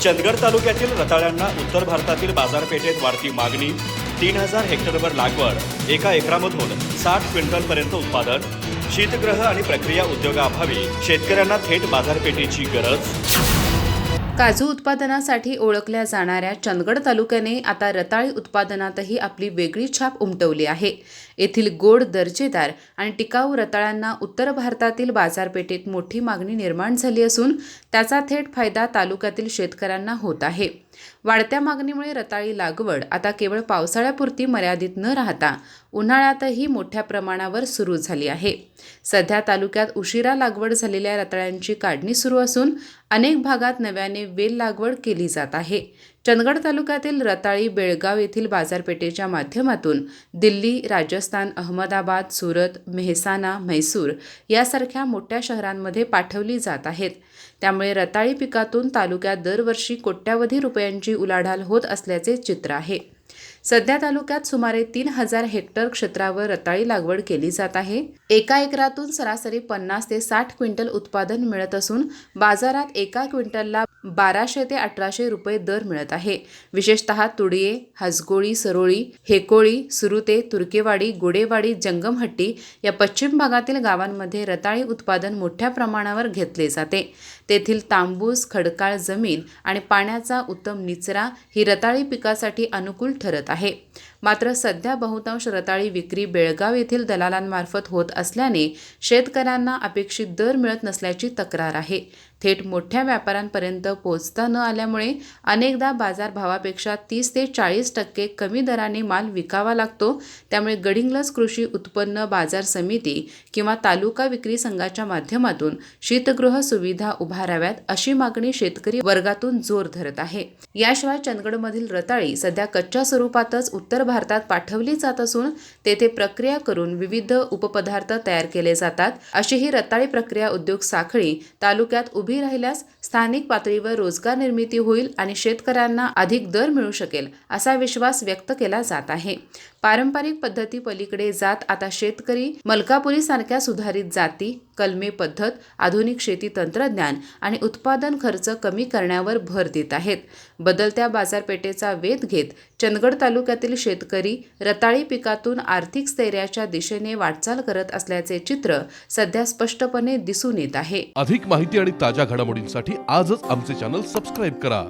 चंदगड तालुक्यातील रताळ्यांना उत्तर भारतातील बाजारपेठेत वाढती मागणी। 3000 हेक्टरवर लागवड, एका एकरामधून 60 क्विंटलपर्यंत उत्पादन। शीतगृह आणि प्रक्रिया उद्योगाअभावी शेतकऱ्यांना थेट बाजारपेठेची गरज। काजू उत्पादनासाठी ओळखल्या जाणाऱ्या चंदगड तालुक्याने आता रताळी उत्पादनातही आपली वेगळी छाप उमटवली आहे। येथील गोड, दर्जेदार आणि टिकाऊ रताळ्यांना उत्तर भारतातील बाजारपेठेत मोठी मागणी निर्माण झाली असून त्याचा थेट फायदा तालुक्यातील शेतकऱ्यांना होत आहे। वाढत्या मागणीमुळे रताळी लागवड आता केवळ पावसाळ्यापुरती मर्यादित न राहता उन्हाळ्यातही मोठ्या प्रमाणावर सुरू झाली आहे। सध्या तालुक्यात उशिरा लागवड झालेल्या रताळ्यांची काढणी सुरू असून अनेक भागात नव्याने वेल लागवड केली जात आहे। चंदगड तालुक्यातील रताळी बेळगाव येथील बाजारपेठेच्या माध्यमातून दिल्ली, राजस्थान, अहमदाबाद, सुरत, मेहसाणा, म्हैसूर यासारख्या मोठ्या शहरांमध्ये पाठवली जात आहेत। त्यामुळे रताळी पिकातून तालुक्यात दरवर्षी कोट्यावधी रुपयांची उलाढाल होत असल्याचे चित्र आहे। सध्या तालुक्यात सुमारे 3000 हेक्टर क्षेत्रावर रताळी लागवड केली जात आहे। एका एकरातून सरासरी 50 ते 60 क्विंटल उत्पादन मिळत असून बाजारात एका क्विंटलला 1200 ते 1800 रुपये दर मिळत आहे। विशेषतः तुडिये, हसगोळी, सरोळी, हेकोळी, सुरुते, तुर्केवाडी, गोडेवाडी, जंगमहट्टी या पश्चिम भागातील गावांमध्ये रताळी उत्पादन मोठ्या प्रमाणावर घेतले जाते। तेथील तांबूस, खडकाळ जमीन आणि पाण्याचा उत्तम निचरा ही रताळी पिकासाठी अनुकूल ठरत आहे। मात्र सध्या बहुतांश रताळी विक्री बेळगाव येथील दलालांमार्फत होत असल्याने शेतकऱ्यांना अपेक्षित दर मिळत नसल्याची तक्रार आहे। थेट मोठ्या व्यापाऱ्यांपर्यंत पोहोचता न आल्यामुळे अनेकदा बाजारभावापेक्षा 30 ते 40% कमी दराने माल विकावा लागतो। त्यामुळे गडिंग्लज कृषी उत्पन्न बाजार समिती किंवा तालुका विक्री संघाच्या माध्यमातून शीतगृह सुविधा उभाराव्यात अशी मागणी शेतकरी वर्गातून जोर धरत आहे। याशिवाय चंदगडमधील रताळी सध्या कच्च्या स्वरूपातच उत्तर भारतात पाठवली जात असून तेथे प्रक्रिया करून विविध उपपदार्थ तयार केले जातात। अशी ही रताळी प्रक्रिया उद्योग साखळी तालुक्यात उभी राहिल्यास स्थानिक पातळीवर रोजगार निर्मिती होईल आणि शेतकऱ्यांना अधिक दर मिळू शकेल असा विश्वास व्यक्त केला जात आहे। पारंपरिक पद्धती पलीकडे जात आता शेतकरी मलकापुरी सारख्या सुधारित जाती, कलमे पद्धत, आधुनिक शेती तंत्रज्ञान आणि उत्पादन खर्च कमी करण्यावर भर देत आहेत। बदलत्या बाजारपेठेचा वेध घेत चंदगड तालुक्यातील शेतकरी रताळी पिकातून आर्थिक स्थैर्याच्या दिशेने वाटचाल करत असल्याचे चित्र सध्या स्पष्टपणे दिसून येत आहे। अधिक माहिती आणि ताज्या घडामोडींसाठी आजच आमचे चॅनल सबस्क्राइब करा।